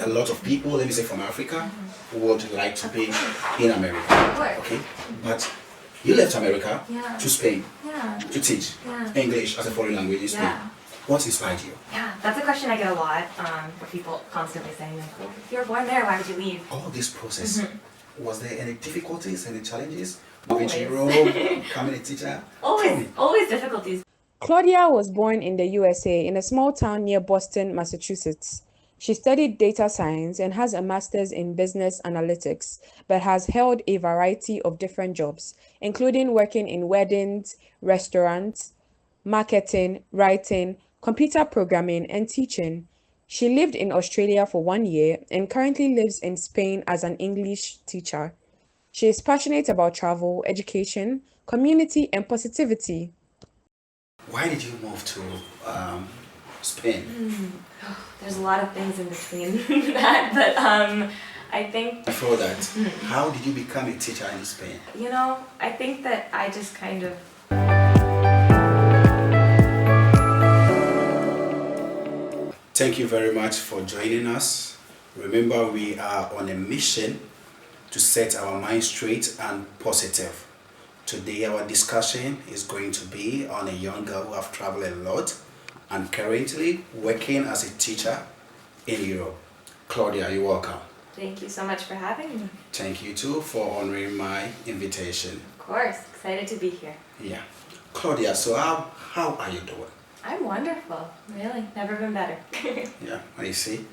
lot of people, let me say from Africa, would like to be in America. Okay, but you left America to Spain to teach English as a foreign language in Spain. What inspired you? Yeah, that's a question I get a lot, where people constantly saying, like, well, if you were born there, why would you leave? All this process, was there any difficulties, any challenges? Moving to Europe, becoming a teacher? Always difficulties. Claudia was born in the USA in a small town near Boston, Massachusetts. She studied data science and has a master's in business analytics, but has held a variety of different jobs, including working in weddings, restaurants, marketing, writing, computer programming, and teaching. She lived in Australia for 1 year and currently lives in Spain as an English teacher. She is passionate about travel, education, community, and positivity. Why did you move to Spain? There's a lot of things in between that, but I think... Before that, how did you become a teacher in Spain? You know, I think that I just kind of... Thank you very much for joining us. Remember, we are on a mission to set our mind straight and positive. Today our discussion is going to be on a young girl who have traveled a lot and currently working as a teacher in Europe. Claudia, you're welcome. Thank you so much for having me. Thank you too for honoring my invitation. Of course, excited to be here. Yeah. Claudia, so how are you doing? I'm wonderful, really, never been better. Yeah, I see.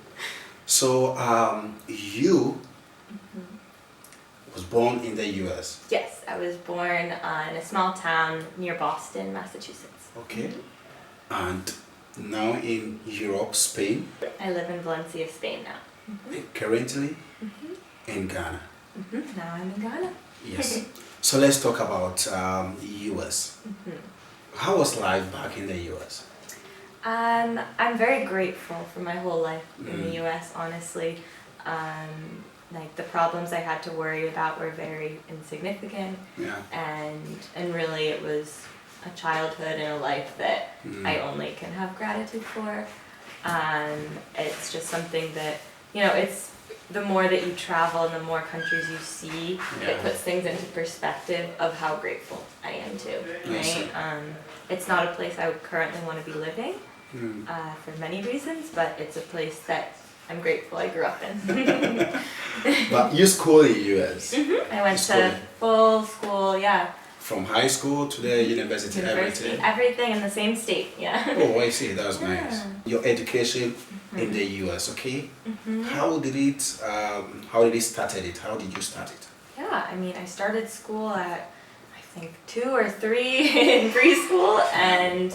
So you was born in the US. Yes, I was born in a small town near Boston, Massachusetts. Okay. And now in Europe, Spain. I live in Valencia, Spain now. Currently in Ghana. Now I'm in Ghana. Yes. So let's talk about US. How was life back in the US? I'm very grateful for my whole life in the US, honestly. Like the problems I had to worry about were very insignificant, and really it was a childhood and a life that I only can have gratitude for. It's just something that, you know, it's the more that you travel and the more countries you see, it puts things into perspective of how grateful I am too, right? It's not a place I would currently want to be living for many reasons, but it's a place that I'm grateful I grew up in. But you school in US? I went to full school, From high school to the university, everything in the same state, Oh, I see. That's nice. Your education in the US, okay? How did it started it? How did you start it? Yeah, I mean, I started school at I think 2 or 3 in preschool, and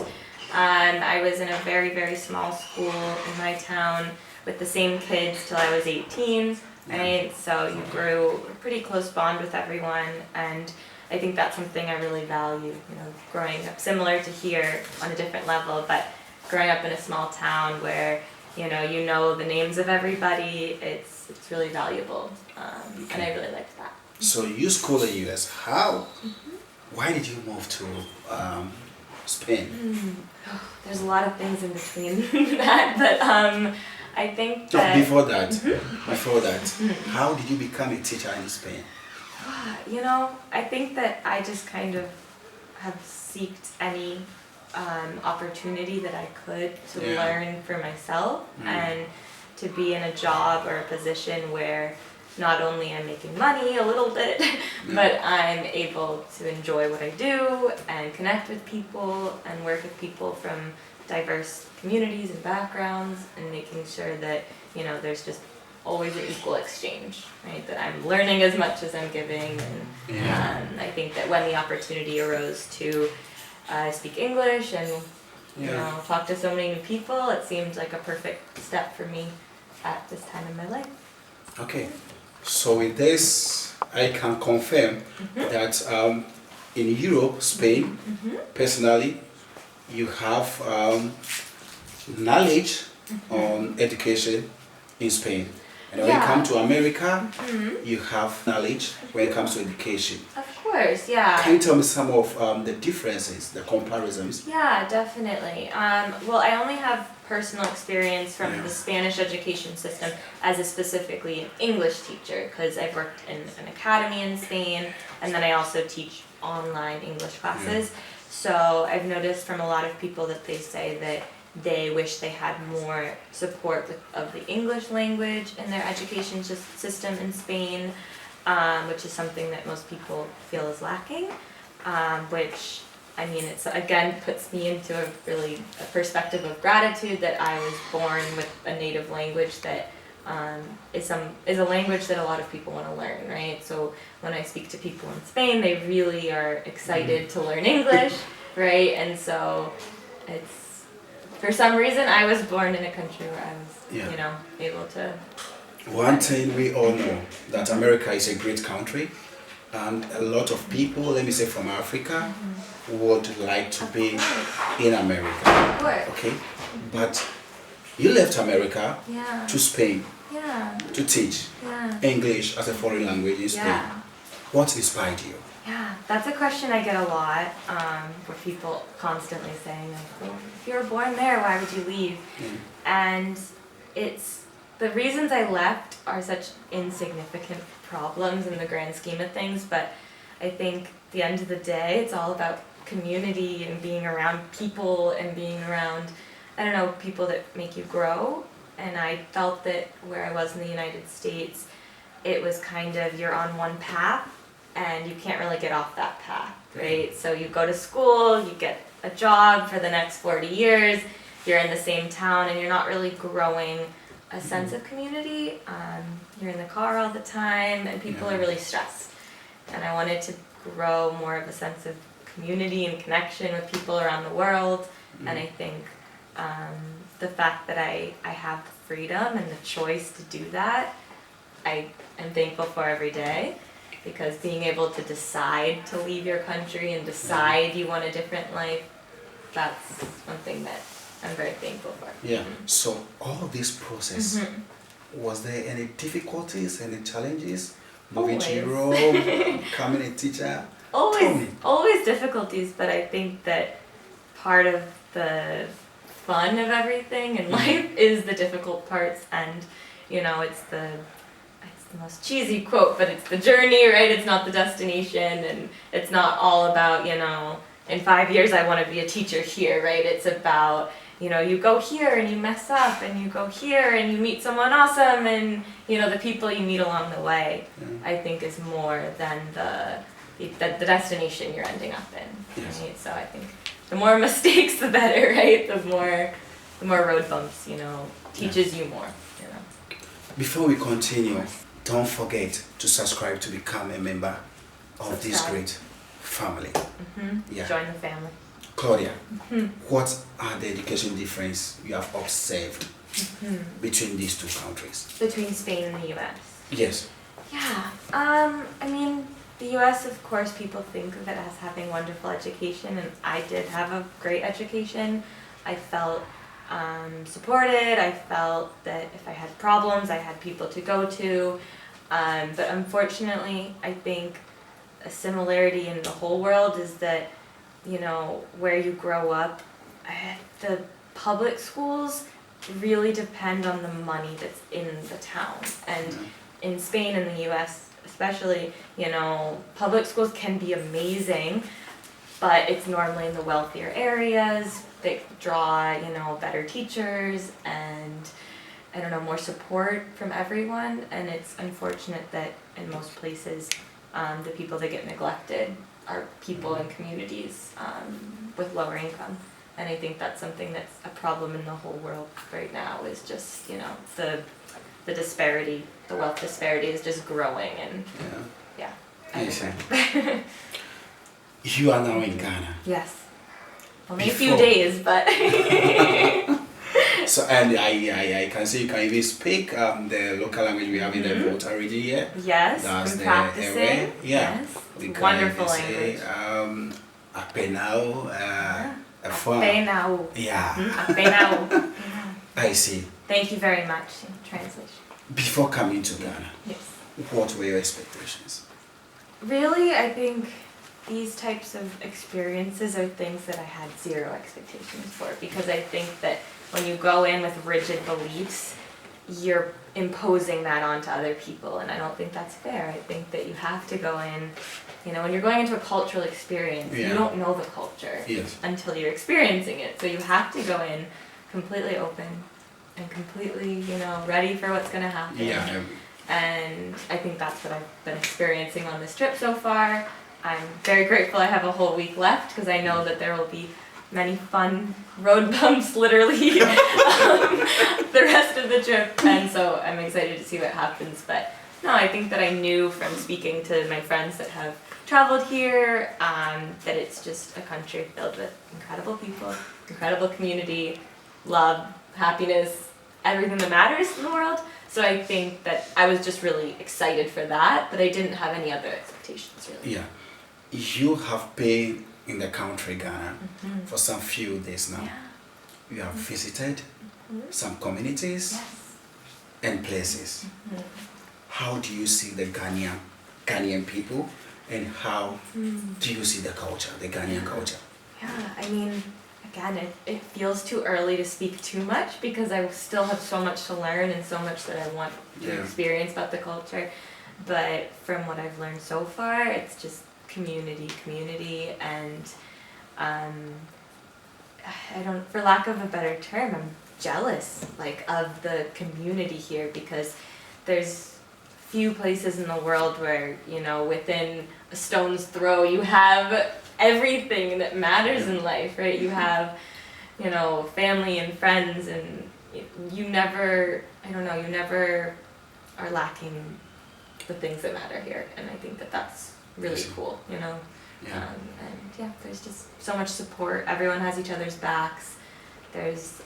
I was in a very, very small school in my town with the same kids till I was 18, right? So you grew a pretty close bond with everyone, and I think that's something I really value, you know, growing up similar to here on a different level, but growing up in a small town where, you know the names of everybody, it's really valuable, and I really liked that. So you school in US, how? Why did you move to Spain? There's a lot of things in between that, but I think that... Before that, how did you become a teacher in Spain? You know, I think that I just kind of have seeked any opportunity that I could to learn for myself and to be in a job or a position where not only I'm making money a little bit, but I'm able to enjoy what I do and connect with people and work with people from diverse communities and backgrounds, and making sure that, you know, there's just always an equal exchange, right? That I'm learning as much as I'm giving, and I think that when the opportunity arose to speak English and you know, talk to so many new people, it seemed like a perfect step for me at this time in my life. Okay, so with this, I can confirm that in Europe, Spain, personally, you have knowledge on education in Spain. And when you come to America, you have knowledge when it comes to education. Of course, yeah. Can you tell me some of the differences, the comparisons? Yeah, definitely. Well, I only have personal experience from the Spanish education system as a specifically an English teacher, because I've worked in an academy in Spain, and then I also teach online English classes. So I've noticed from a lot of people that they say that they wish they had more support of the English language in their education system in Spain, which is something that most people feel is lacking, which, I mean, it's again puts me into a perspective of gratitude that I was born with a native language that is a language that a lot of people want to learn, right? So when I speak to people in Spain, they really are excited to learn English, right? And so it's, for some reason, I was born in a country where I was, able to. One thing we all know, that America is a great country, and a lot of people, let me say from Africa, would like to be in America. Of course. Okay, but you left America to Spain to teach English as a foreign language in Spain. What inspired you? Yeah, that's a question I get a lot, where people constantly saying, like, well, if you were born there, why would you leave? And it's, the reasons I left are such insignificant problems in the grand scheme of things, but I think at the end of the day, it's all about community and being around people and being around, I don't know, people that make you grow. And I felt that where I was in the United States, it was kind of, you're on one path and you can't really get off that path, right? So you go to school, you get a job for the next 40 years, you're in the same town, and you're not really growing a sense of community. You're in the car all the time, and people are really stressed. And I wanted to grow more of a sense of community and connection with people around the world. And I think the fact that I have the freedom and the choice to do that, I am thankful for every day. Because being able to decide to leave your country and decide you want a different life, that's one thing that I'm very thankful for. Yeah. So all this process, was there any difficulties, any challenges? Moving to Europe, becoming a teacher? Always difficulties, but I think that part of the fun of everything in life is the difficult parts, and it's the most cheesy quote, but it's the journey, right? It's not the destination, and it's not all about, in 5 years I want to be a teacher here, right? It's about, you go here and you mess up, and you go here and you meet someone awesome, and, the people you meet along the way, I think is more than the destination you're ending up in, right? So I think the more mistakes, the better, right? The more road bumps, teaches you more, Before we continue, don't forget to subscribe to become a member of this great family. Join the family. Claudia, what are the education difference you have observed between these two countries? Between Spain and the US? Yes. Yeah, I mean, the US, of course, people think of it as having wonderful education, and I did have a great education. I felt supported. I felt that if I had problems, I had people to go to. But unfortunately, I think a similarity in the whole world is that, where you grow up, the public schools really depend on the money that's in the town. And in Spain and the US especially, public schools can be amazing, but it's normally in the wealthier areas. They draw, better teachers and, more support from everyone. And it's unfortunate that in most places, the people that get neglected are people in communities with lower income. And I think that's something that's a problem in the whole world right now, is just, the disparity, the wealth disparity is just growing. And I see. You are now in Ghana. Yes. Only a few days, but so, and I can see you can even speak the local language we have in the Volta region here. Yes, that's I'm the practicing. area. Yes, we wonderful say, language. Apenao, Apenao. Yeah. Apenao. I see. Thank you very much. Translation. Before coming to Ghana, Yes. what were your expectations? Really, I think these types of experiences are things that I had zero expectations for, because I think that when you go in with rigid beliefs, you're imposing that onto other people, and I don't think that's fair. I think that you have to go in, when you're going into a cultural experience, you don't know the culture until you're experiencing it. So you have to go in completely open and completely, ready for what's going to happen. Yeah. And I think that's what I've been experiencing on this trip so far. I'm very grateful I have a whole week left, because I know that there will be many fun road bumps, literally, the rest of the trip. And so I'm excited to see what happens. But no, I think that I knew from speaking to my friends that have traveled here, that it's just a country filled with incredible people, incredible community, love, happiness, everything that matters in the world. So I think that I was just really excited for that, but I didn't have any other expectations, really. Yeah. You have been in the country, Ghana, for some few days now. Yeah. You have visited some communities and places. How do you see the Ghanaian people, and how do you see the culture, the Ghanaian culture? Yeah, I mean, again, it feels too early to speak too much, because I still have so much to learn and so much that I want to experience about the culture. But from what I've learned so far, it's just community, and for lack of a better term, I'm jealous, of the community here, because there's few places in the world where, within a stone's throw you have everything that matters in life, right? You have, family and friends, and you never are lacking the things that matter here, and I think that that's really cool, and there's just so much support. Everyone has each other's backs. There's,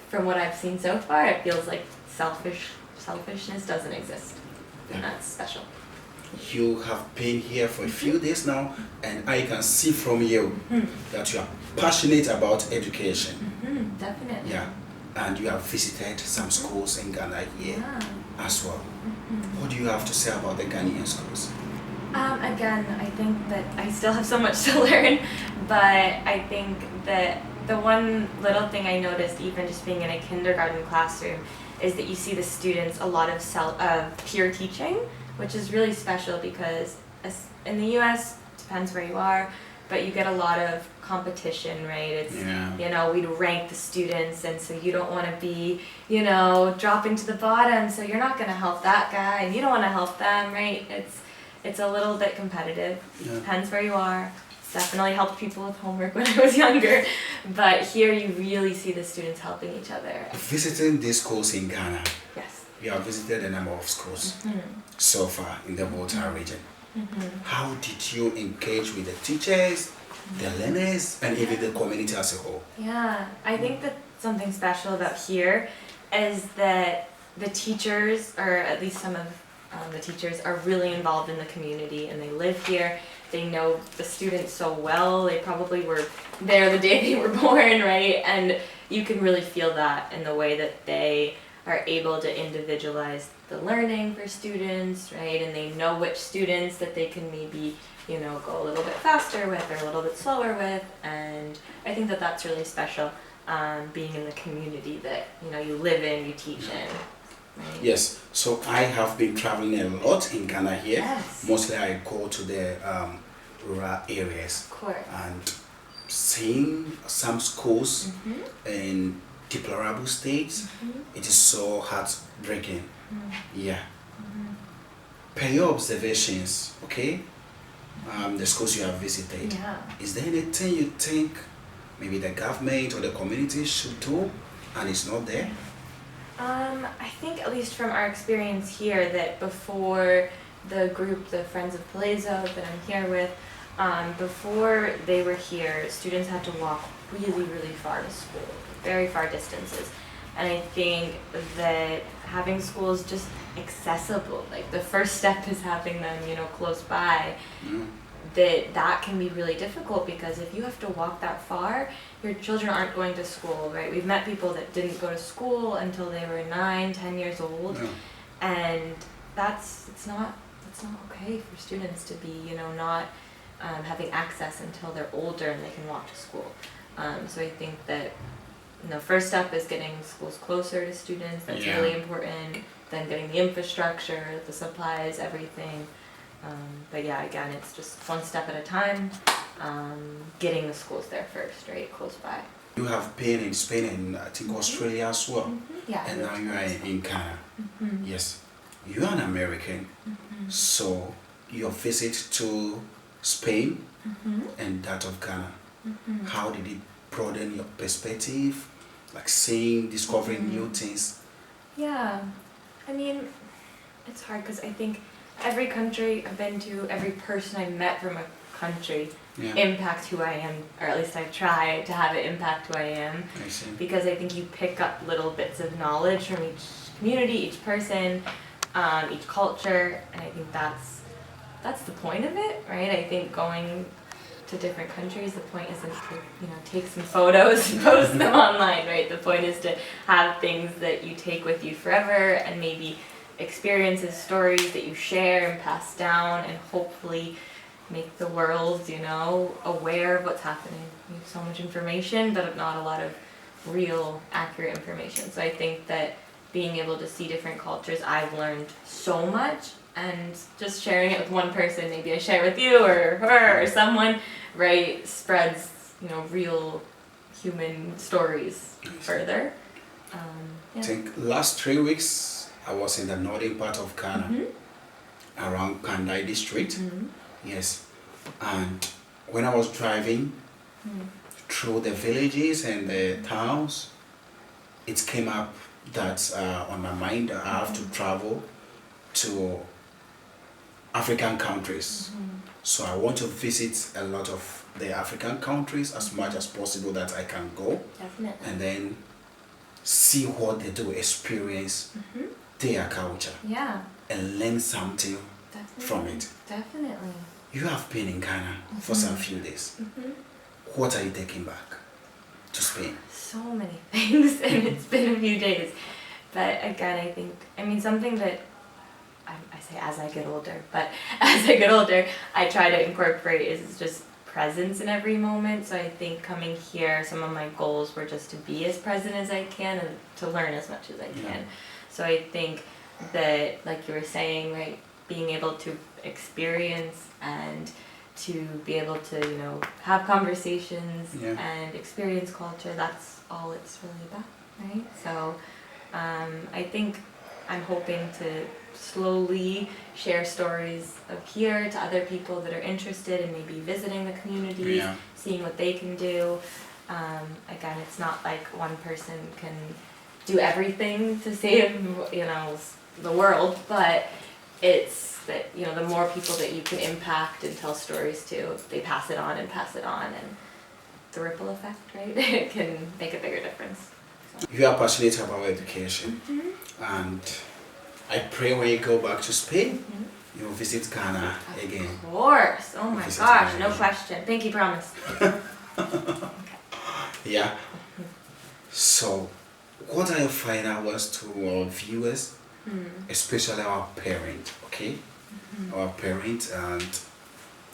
from what I've seen so far, it feels like selfishness doesn't exist, and that's special. You have been here for a few days now, and I can see from you that you are passionate about education. Definitely. Yeah, and you have visited some schools in Ghana here as well. What do you have to say about the Ghanaian schools? Again, I think that I still have so much to learn, but I think that the one little thing I noticed, even just being in a kindergarten classroom, is that you see the students a lot of peer teaching, which is really special, because in the US, depends where you are, but you get a lot of competition, right? It's, we'd rank the students, and so you don't want to be, dropping to the bottom, so you're not going to help that guy, and you don't want to help them, right? It's a little bit competitive. Depends where you are. It's definitely helped people with homework when I was younger, but here you really see the students helping each other. Visiting these schools in Ghana, yes, you have visited a number of schools so far in the Volta region. How did you engage with the teachers, the learners, and even the community as a whole? Yeah, I think that something special about here is that the teachers, or at least some of the teachers, are really involved in the community, and they live here. They know the students so well. They probably were there the day they were born, right? And you can really feel that in the way that they are able to individualize the learning for students, right? And they know which students that they can maybe, go a little bit faster with or a little bit slower with. And I think that that's really special, being in the community that, you live in, you teach in. Right? Yes, so I have been traveling a lot in Ghana here. Yes. Mostly I go to the rural areas. Of course. And seeing some schools in deplorable states, it is so heartbreaking. Yeah. Per your observations, okay, the schools you have visited, is there anything you think maybe the government or the community should do and it's not there? I think, at least from our experience here, that before the group, the Friends of Palazzo that I'm here with, before they were here, students had to walk really, really far to school, very far distances. And I think that having schools just accessible, the first step is having them, close by, that can be really difficult, because if you have to walk that far, your children aren't going to school, right? We've met people that didn't go to school until they were 9, 10 years old, and it's not okay for students to be, not having access until they're older and they can walk to school. So I think that first step is getting schools closer to students. That's really important. Then getting the infrastructure, the supplies, everything. But yeah, again, it's just one step at a time. Getting the schools there first, right, close by. You have been in Spain and I think Australia as well. Yeah. And now you are in Ghana. Yes. You are an American. So your visit to Spain and that of Ghana, how did it broaden your perspective? Like seeing, discovering new things? Yeah. I mean, it's hard because I think every country I've been to, every person I met from a country impact who I am, or at least I try to have it impact who I am. I see. Because I think you pick up little bits of knowledge from each community, each person, each culture, and I think that's the point of it, right? I think going to different countries, the point isn't to take some photos and post them online, right? The point is to have things that you take with you forever, and maybe experiences, stories that you share and pass down, and hopefully make the world, aware of what's happening. We have so much information, but not a lot of real, accurate information. So I think that being able to see different cultures, I've learned so much, and just sharing it with one person, maybe I share it with you or her or someone, right, spreads, real human stories further. I think last 3 weeks, I was in the northern part of Ghana, around Kandai district. Yes, and when I was driving through the villages and the towns, it came up that on my mind I have to travel to African countries. So I want to visit a lot of the African countries as much as possible that I can go. Definitely. And then see what they do, experience their culture. Yeah. And learn something from it. Definitely. You have been in Ghana for some few days. What are you taking back to Spain? So many things, and it's been a few days. But again, something that I say as I get older, but as I get older, I try to incorporate is just presence in every moment. So I think coming here, some of my goals were just to be as present as I can and to learn as much as I can. So I think that, like you were saying, right, being able to experience and to be able to, have conversations and experience culture, that's all it's really about, right? So I think I'm hoping to slowly share stories of here to other people that are interested in maybe visiting the communities, seeing what they can do. Again, it's not like one person can do everything to save, the world, but it's that, the more people that you can impact and tell stories to, they pass it on, and the ripple effect, right? It can make a bigger difference. So. You are passionate about education, and I pray when you go back to Spain, you'll visit Ghana again. Of course. Oh my gosh, no question. Pinky promise. Yeah. So, what are your final words to our viewers, especially our parents, okay? Our parents and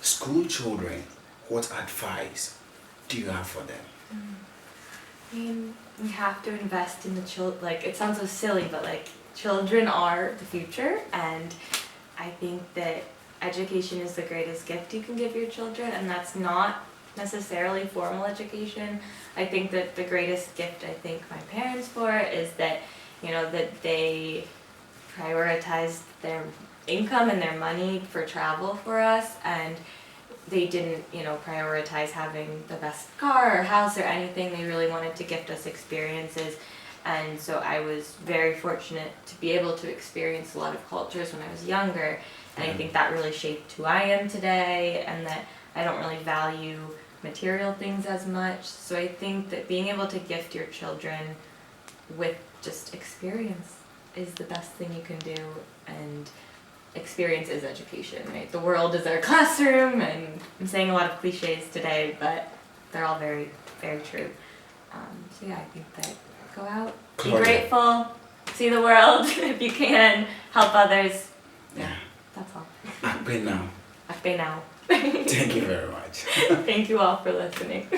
school children, what advice do you have for them? We have to invest in the children. Like, it sounds so silly, but children are the future, and I think that education is the greatest gift you can give your children, and that's not necessarily formal education. I think that the greatest gift I thank my parents for is that, that they prioritized their income and their money for travel for us, and they didn't, prioritize having the best car or house or anything. They really wanted to gift us experiences. And so I was very fortunate to be able to experience a lot of cultures when I was younger. And I think that really shaped who I am today, and that I don't really value material things as much. So I think that being able to gift your children with just experience is the best thing you can do. And experience is education, right? The world is our classroom, and I'm saying a lot of cliches today, but they're all very, very true. So yeah, I think that go out, be grateful, see the world if you can, help others. Yeah, that's all. Akpe now. Akpe now. Thank you very much. Thank you all for listening.